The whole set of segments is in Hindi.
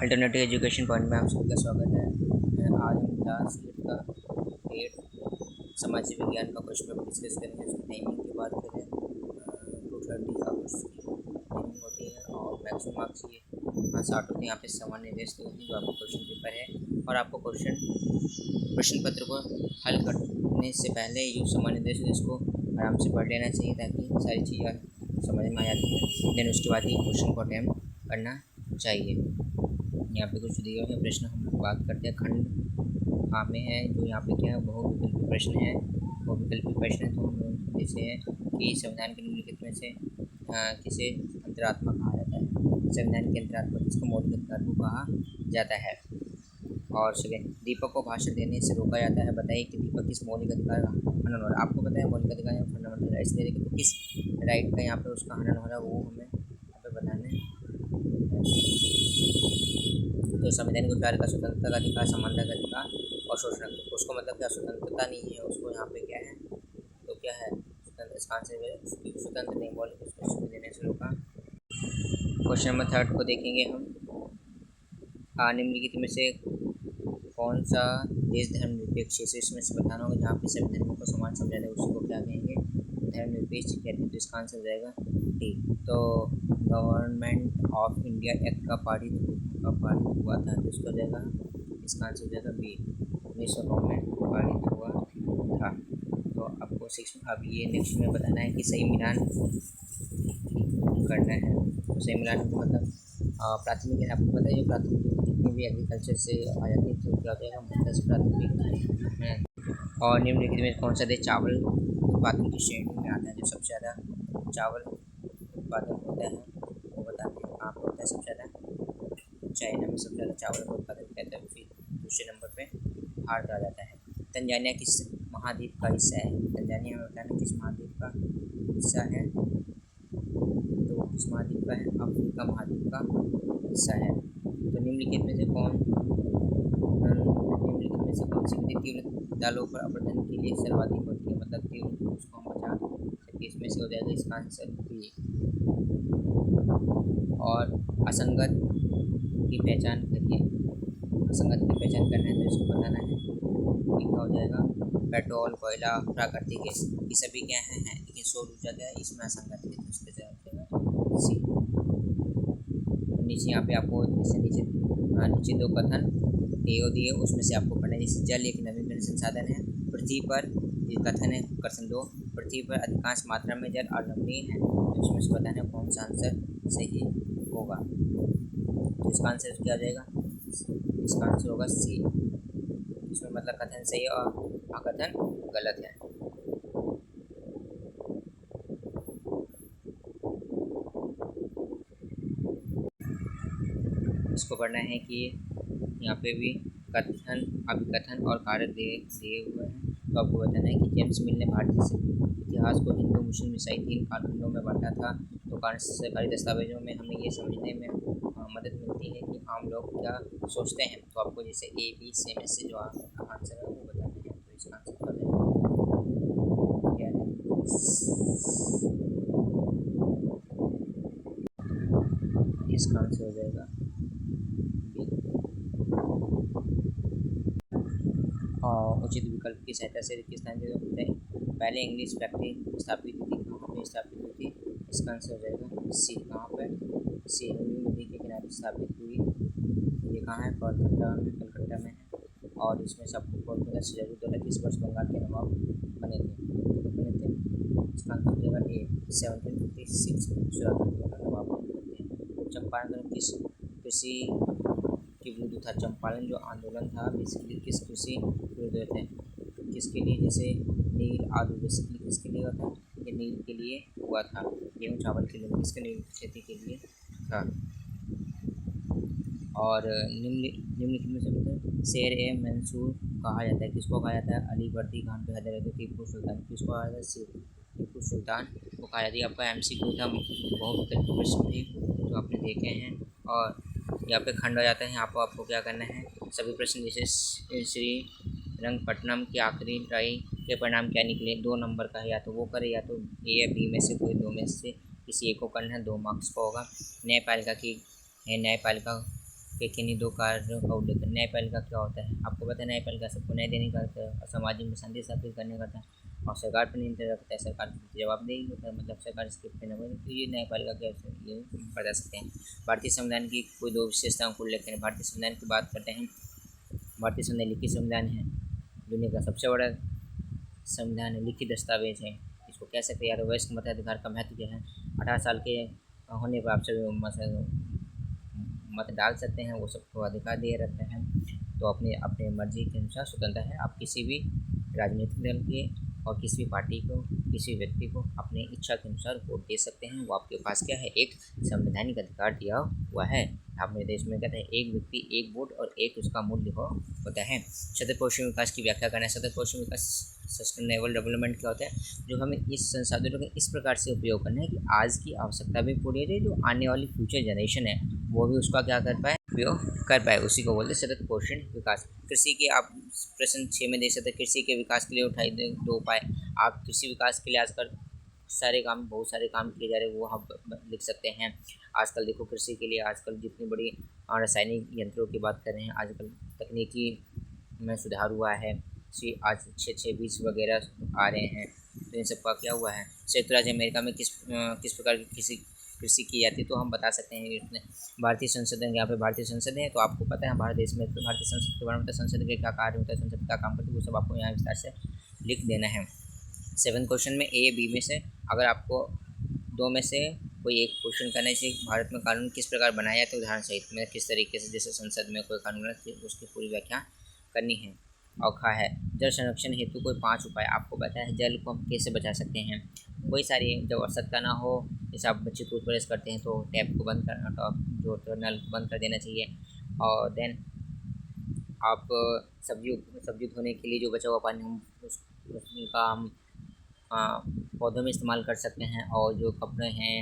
अल्टरनेटिव एजुकेशन पॉइंट में आप सभी का स्वागत है। आज हम क्लास 8 का 8 समाज विज्ञान का क्वेश्चन पेपर डिस्कस करेंगे। उसकी टाइमिंग की बात करें 2:30 आवर्स की टाइमिंग होती है और मैक्सिमम मार्क्स ये 60 होते हैं। यहाँ पे सामान्य देश तो जो आपका क्वेश्चन पेपर है और आपको प्रश्न पत्र को हल करने से पहले ये सामान्य देश इसको आराम से पढ़ लेना चाहिए ताकि सारी चीज़ें समझ में आ जाती हैं। देन उसके बाद ही क्वेश्चन को अटैम्प्ट करना चाहिए। यहाँ पे कुछ दिए हुए प्रश्न हम बात करते हैं। खंड आ में है जो यहाँ पे क्या है बहुविकल्पी प्रश्न है। बहुविकल्पी प्रश्न है तो हम लोग जैसे हैं कि संविधान के निम्नलिखित में से किसे अंतरात्मा कहा जाता है। संविधान के अंतरात्मा किसको मौलिक अधिकार को कहा जाता है। और सेकेंड, दीपक को भाषण देने से रोका जाता है। बताइए कि दीपक किस मौलिक अधिकार का हनन हो रहा है। आपको पता है मौलिक अधिकार या फंडामेंटल राइट्स दे रहे तो किस राइट का यहाँ पे उसका हनन हो रहा है वो हमें यहाँ पे बताना है। तो संविधान को प्यार का स्वतंत्रता का अधिकार, समानता का अधिकार और शोषण उसको मतलब क्या स्वतंत्रता नहीं है उसको यहाँ पे क्या है तो क्या है स्वतंत्र। इसका आंसर है स्वतंत्र नहीं मौलिक उसको देने से रोका। क्वेश्चन नंबर 3 को देखेंगे हम। निम्नलिखित में से कौन सा देश धर्मनिरपेक्ष है। इसमें से बताना होगा जहाँ पे सभी धर्मों को समान समझा जाए उसी को क्या कहेंगे धर्मनिरपेक्ष कहते हैं। तो इसका आंसर हो जाएगा डी। तो गवर्नमेंट ऑफ इंडिया एक्ट का पारित हुआ था तो इसका हो जाएगा इसका आंसर हो जाएगा बी। 1909 में पारित हुआ था। तो आपको 6 अब ये नेक्स्ट में बताना है कि सही मिलान करना है। तो सही मिलान को मतलब प्राथमिक है। आपको पता है जो प्राथमिक जितनी भी एग्रीकल्चर से आ जाती है तो क्या हो जाएगा मतलब से प्राथमिक है। और निम्नलिखित में कौन सा देश चावल उत्पादन की श्रेणी में आता है। जो सबसे ज़्यादा चावल उत्पादन होता है वो बताते हैं। आपको होता है सबसे ज़्यादा चाइना में सबसे ज़्यादा चावल का उत्पादन करता है। फिर दूसरे नंबर पे भारत आ जाता है। तंजानिया किस महाद्वीप का हिस्सा है। तंजानिया में बताना किस महाद्वीप का हिस्सा है। तो किस महाद्वीप का है अफ्रीका महाद्वीप का हिस्सा है। तो निम्नलिखित में से कौन सी विधि तीव्र दालों पर अपर्दन के लिए सर्वाधिक होती है। मतलब तीव्र उसको हम बचा सकते इसमें से हो जाएगा इसका आंसर बी। और असंगत की पहचान करिए। असंगत की पहचान करना है तो इसको बताना है कि क्या हो जाएगा पेट्रोल कोयला प्राकृतिक गैस ये सभी क्या हैं लेकिन सौर ऊर्जा क्या है इसमें असंगत है तो इसका जवाब सी। नीचे यहाँ पे आपको जैसे नीचे दो कथन दिए उसमें से आपको पढ़ना है। जैसे जल एक नवीकरणीय संसाधन है। पृथ्वी पर ये कथन है क्वेश्चन 2 पृथ्वी पर अधिकांश मात्रा में जल अनमनीय है तो इसमें से बताना है कौन सा आंसर सही होगा। तो इसका आंसर क्या हो जाएगा इसका आंसर होगा सी। इसमें मतलब कथन सही और कथन गलत है। इसको पढ़ना है कि यहाँ पे भी कथन अभिकथन और कारक दिए हुए हैं। तो आपको बताना है कि जेम्स मिल ने भारतीय इतिहास को हिंदू मुस्लिम ईसाई 3 कालखंडों में बांटा था। तो सरकारी दस्तावेजों में हमें ये समझने में मदद मिलती है कि आम लोग क्या सोचते हैं। तो आपको जैसे ए बी सी में से जो आंसर है वो बताना है। तो इसका आंसर क्या है इसका आंसर हो जाएगा उचित विकल्प की सहायता से रिक्त स्थान जो होते हैं। पहले इंग्लिश फैक्ट्री स्थापित हुई थी कहाँ पे स्थापित हुई थी इसका आंसर हो जाएगा सी। कहाँ पर सी नदी के किनारे स्थापित हुई। ये कहाँ है कलकत्ता में है। और इसमें सबको पोर्तुगीज से जरूर 221 वर्ष बंगाल के नवाब बने थे। इसका आंसर हो जाएगा ए 1756 नवाब बने थे। चंपारण किस कृषि के विरुद्ध था। चंपारण जो आंदोलन था बेसिकली किस कृषि विरुद्ध थे किसके लिए जैसे नील आलू बेसिकली किसके लिए हुआ था ये नील के लिए हुआ था। गेहूँ चावल के लिए किसके नील खेती के लिए था। और निम्नलिखित में से मतलब शेर ए मंसूर कहा जाता है किसको कहा जाता है अलीवर्दी खान को कहा जाता है। टीपू सुल्तान किसको कहा जाता है टीपू सुल्तान को कहा जाता है। आपका MCQ था बहुत प्रश्न थे जो आपने देखे हैं। और यहाँ पे खंड हो जाता है। यहाँ पर आपको क्या करना है सभी प्रश्न जैसे श्री रंगपट्टनम की आखिरी लड़ाई के परिणाम क्या निकले 2 नंबर का है या तो वो करे या तो ए या बी में से कोई 2 में से किसी एक को करना है 2 मार्क्स का होगा। न्यायपालिका के किन्हीं दो कार्यों का उल्लेख करें। न्यायपालिका क्या होता है? आपको पता है न्यायपालिका सबको न्याय देने का होता है और समाज में शांति स्थापित करने का होता है और सरकार पर नियंत्रण रखता है, सरकार की जवाबदेही होता है, मतलब सरकार इसके बिना बने, तो ये न्यायपालिका क्या है ये बता सकते हैं। भारतीय संविधान की कोई दो विशेषताओं को उल्लेख करें। भारतीय संविधान की बात करते हैं। भारतीय संविधान लिखित संविधान है, दुनिया का सबसे बड़ा संविधान है, लिखित दस्तावेज है, इसको कह सकते हैं। यार वयस्क मताधिकार का महत्व क्या है? 18 साल के होने पर आप सभी मत डाल सकते हैं, वो सबको अधिकार दिए रहते हैं। तो अपने अपने मर्जी के अनुसार स्वतंत्र है, आप किसी भी राजनीतिक दल के और किसी भी पार्टी को, किसी व्यक्ति को अपने इच्छा के अनुसार वोट दे सकते हैं। वो आपके पास क्या है? एक संवैधानिक अधिकार दिया हुआ है। अपने देश में कहते हैं एक व्यक्ति एक वोट और एक उसका मूल्य होता है। सतत पोषण विकास की व्याख्या करना है। सतत पोषण विकास सस्टेनेबल डेवलपमेंट क्या होता है? जो हमें इस संसाधनों का इस प्रकार से उपयोग करना है कि आज की आवश्यकता भी पूरी हो जाए, जो आने वाली फ्यूचर जनरेशन है वो भी उसका क्या कर पाए? उपयोग कर पाए, उसी को बोलते हैं सतत पोषण विकास। कृषि के आप प्रश्न 6 में देख सकते हैं, कृषि के विकास के लिए उठाए दो उपाय। आप कृषि विकास के लिए आजकल बहुत सारे काम किए जा रहे हैं, वो हम लिख सकते हैं। आजकल देखो कृषि के लिए आजकल जितनी बड़ी रासायनिक यंत्रों की बात कर रहे हैं, आजकल तकनीकी में सुधार हुआ है, आज 6 बीज वगैरह आ रहे हैं, तो इन सब का क्या हुआ है? संयुक्त राज्य अमेरिका में किस प्रकार की कृषि की जाती है, तो हम बता सकते हैं इसमें भारतीय संसद है। यहाँ पे भारतीय संसद है, तो आपको पता है भारत देश में तो भारतीय संसद के बारे में, संसद के क्या कार्य होता है, संसद क्या काम करती है, वो सब आपको यहाँ विस्तार से लिख देना है। 7 क्वेश्चन में ए बी में से अगर आपको 2 में से कोई एक क्वेश्चन करना चाहिए, भारत में कानून किस प्रकार बनाया जाता है उदाहरण सहित में, किस तरीके से, जैसे संसद में कोई कानून है उसकी पूरी व्याख्या करनी है। और खा है जल संरक्षण हेतु कोई 5 उपाय। आपको पता है जल को हम कैसे बचा सकते हैं? कोई सारी, जब आवश्यकता ना हो, जैसे आप बच्चे टूथब्रश करते हैं तो टैप को बंद कर, जो नल को बंद कर देना चाहिए। और देन आप सब्जी धोने के लिए जो बचा हुआ पानी हम उसका हम पौधों में इस्तेमाल कर सकते हैं, और जो कपड़े हैं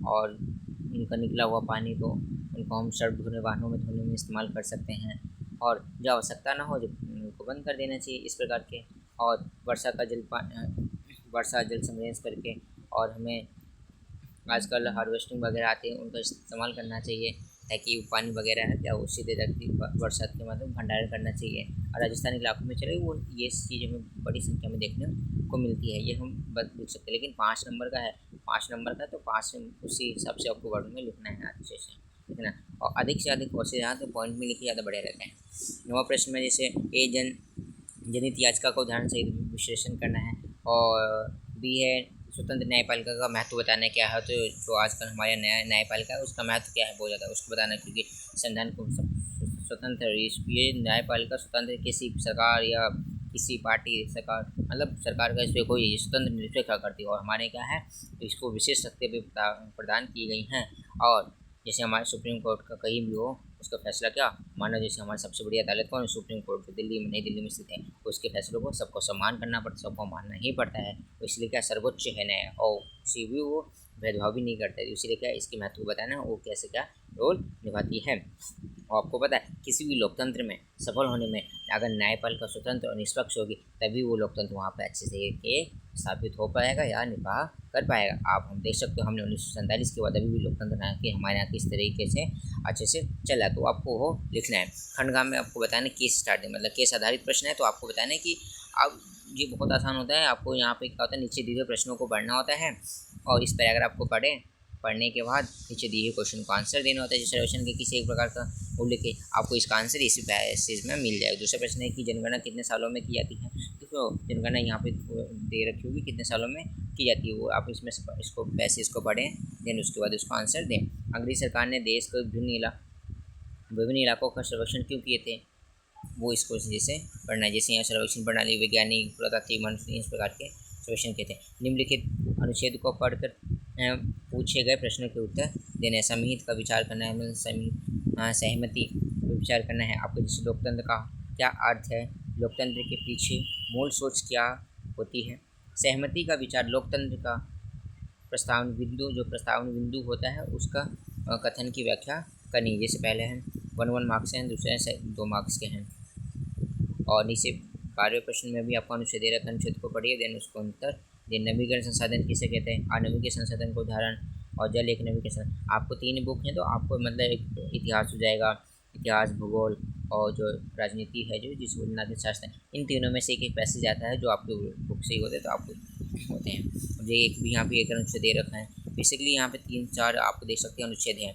और उनका निकला हुआ पानी तो उनको हम शर्ट धोने, वाहनों में धोने में इस्तेमाल कर सकते हैं। और जो आवश्यकता ना हो जो उनको बंद कर देना चाहिए, इस प्रकार के। और वर्षा जल संग्रहण करके, और हमें आजकल हार्वेस्टिंग वगैरह आते हैं उनका इस्तेमाल करना चाहिए, ताकि पानी वगैरह है क्या वो सीधे धरती बरसात के माध्यम भंडारण करना चाहिए। और राजस्थान इलाकों में चले वो ये चीज़ हमें बड़ी संख्या में देखने को मिलती है, ये हम लिख सकते हैं। लेकिन 5 नंबर का है, 5 नंबर का, तो 5 उसी हिसाब से आपको वर्ड में लिखना है अच्छे से, ठीक है ना। और अधिक से अधिक क्वेश्चन यहाँ तो पॉइंट में लिखे ज़्यादा बढ़िया रहते हैं। 9वां प्रश्न में जैसे जनहित याचिका का उदाहरण सहित विश्लेषण करना है, और बी है स्वतंत्र न्यायपालिका का महत्व बताना क्या है। तो जो आजकल हमारे न्यायपालिका है उसका महत्व क्या है बहुत ज़्यादा, उसको बताना, क्योंकि संविधान को स्वतंत्र, ये न्यायपालिका स्वतंत्र किसी सरकार या किसी पार्टी सरकार, मतलब सरकार का इस पर कोई स्वतंत्र निरपेक्ष करती है, और हमारे क्या है तो इसको विशेष शक्ति भी प्रदान की गई हैं। और जैसे हमारे सुप्रीम कोर्ट का कहीं भी हो उसका फैसला क्या मानो, जैसे हमारी सबसे बड़ी अदालत कौन है? सुप्रीम कोर्ट, जो दिल्ली में, नई दिल्ली में स्थित है, उसके फैसलों को सबको सम्मान करना पड़ता है, सबको मानना ही पड़ता है, तो इसलिए क्या सर्वोच्च है न्याय, और किसी भी वो भेदभाव भी नहीं करता है, इसलिए क्या इसकी महत्व बताना वो कैसे क्या रोल निभाती है। और आपको पता है किसी भी लोकतंत्र में सफल होने में अगर न्यायपालिका स्वतंत्र और निष्पक्ष होगी तभी वो लोकतंत्र वहाँ पर अच्छे से स्थापित हो पाएगा या निभा कर पाएगा। आप हम देख सकते हो हमने 1947 के बाद अभी भी लोकतंत्र हमारे यहाँ किस तरीके से अच्छे से चला, तो आपको वो लिखना है। खंडगाम में आपको बताना केस स्टार्ट है, मतलब केस आधारित प्रश्न है, तो आपको बताना है कि अब ये बहुत आसान होता है। आपको यहाँ पे क्या होता है, नीचे दिए हुए प्रश्नों को पढ़ना होता है, और इस पैराग्राफ को पढ़ने के बाद नीचे दिए हुए क्वेश्चन को आंसर देना होता है। जैसे रिजर्वेशन के किसी एक प्रकार का उल्लेख के आपको इसका आंसर इसी पैसेज में मिल जाएगा। दूसरा प्रश्न है कि जनगणना कितने सालों में की जाती है, तो जनगणना यहाँ पे दे रखी होगी कितने सालों में की जाती है, वो आप इसमें इसको पैसेज को पढ़ें, देन उसके बाद उसको आंसर दें। अंग्रेज सरकार ने देश को विभिन्न इलाकों का सर्वेक्षण क्यों किए थे, वो इसको जैसे पढ़ना है। जैसे यहाँ सर्वेक्षण प्रणाली, वैज्ञानिक, पुरातात्विक, मानवीय, इस प्रकार के सर्वेक्षण किए थे। निम्नलिखित अनुच्छेद को पढ़कर पूछे गए प्रश्नों के उत्तर देने, समिहित का विचार करना है, सहमति का विचार करना है। आपको जैसे लोकतंत्र का क्या अर्थ है, लोकतंत्र के पीछे मूल सोच क्या होती है, सहमति का विचार, लोकतंत्र का प्रस्तावना बिंदु, जो प्रस्तावना बिंदु होता है उसका कथन की व्याख्या करनी। जैसे पहले हैं 1 मार्क्स हैं, दूसरे 2 मार्क्स के हैं। और नीचे 12वें प्रश्न में भी आपको अनुच्छेद दे रखा है, अनुच्छेद को पढ़िए, देन उसको उत्तर देन। नवीकरण संसाधन किसे कहते हैं, आणविक संसाधन को उदाहरण, और जल एक नवीकरण। आपको 3 बुक हैं तो आपको मतलब एक इतिहास हो जाएगा, इतिहास, भूगोल और जो राजनीति है, जो जिसको नागरिक शास्त्र, इन तीनों में से एक एक पैसेज आता है जो आपके बुक से ही होते हैं, तो आपको होते हैं। और ये एक भी यहाँ पे एक अनुच्छेद दे रखा है। बेसिकली यहाँ पे 3-4 आपको देख सकते हैं अनुच्छेद हैं।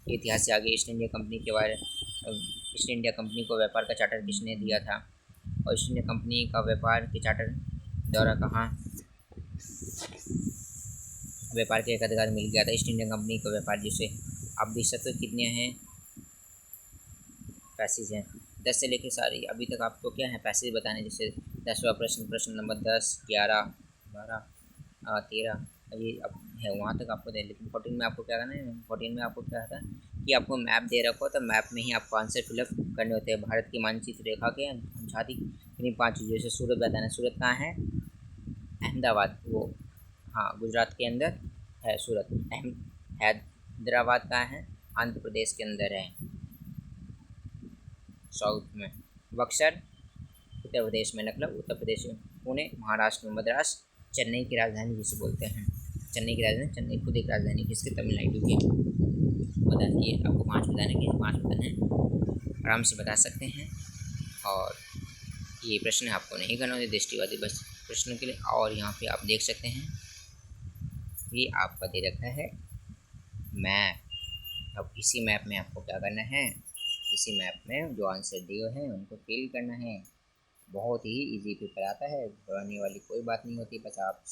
इतिहास से आगे ईस्ट इंडिया कंपनी के बारे, ईस्ट इंडिया कंपनी को व्यापार का चार्टर किसने दिया था, और ईस्ट इंडिया कंपनी का व्यापार के चार्टर द्वारा कहाँ व्यापार के एक अधिकार मिल गया था। ईस्ट इंडिया कंपनी का व्यापार, जिसे आप देख सकते हो कितने हैं पैसेज हैं, 10 से लेकर सारी। अभी तक आपको क्या है पैसेज बताने, जैसे 10वां प्रश्न नंबर 10, 11, 12, 13, ये अब है वहाँ तक आपको दे। लेकिन 14 में आपको क्या करना है, 14 में आपको क्या था कि आपको मैप दे रखा हो, तो मैप में ही आपको आंसर फिलअप करने होते हैं। भारत की मानचित्र रेखा के अनुसार इन्हीं 5 चीज़ों से सूरत बताना। सूरत कहाँ है, अहमदाबाद, वो हाँ गुजरात के अंदर है सूरत। हैदराबाद कहाँ है, आंध्र प्रदेश के अंदर है, साउथ में। बक्सर उत्तर प्रदेश में, मतलब उत्तर प्रदेश में। पुणे महाराष्ट्र में। मद्रास चेन्नई की राजधानी जिसे बोलते हैं, चेन्नई की राजधानी, चेन्नई खुद एक राजधानी किसके, तमिलनाडु की। बताइए, आपको 5 बताने के 5 बताने आराम से बता सकते हैं। और ये प्रश्न आपको नहीं करना होते दृष्टिवादी बस प्रश्नों के लिए। और यहाँ पे आप देख सकते हैं ये आपका दे रखा है मैप। अब इसी मैप में आपको क्या करना है, इसी मैप में जो आंसर दिए हैं उनको फिल करना है। बहुत ही इजी पेपर आता है, घबराने वाली कोई बात नहीं होती। बस आप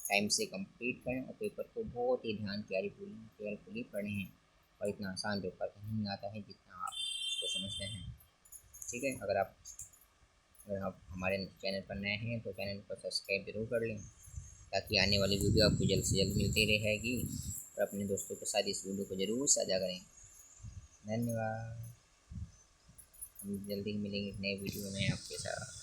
टाइम से कंप्लीट करें और पेपर को बहुत ही ध्यान केयरफुली पढ़ें। और इतना आसान पेपर कहीं नहीं आता है जितना आप उसको समझते हैं। ठीक है, अगर आप हमारे चैनल पर नए हैं तो चैनल को सब्सक्राइब जरूर कर लें, ताकि आने वाली वीडियो आपको जल्द से जल्द मिलती रहेगी। और अपने दोस्तों के साथ इस वीडियो को ज़रूर साझा करें। धन्यवाद। हम जल्दी ही मिलेंगे एक नए वीडियो में आपके साथ।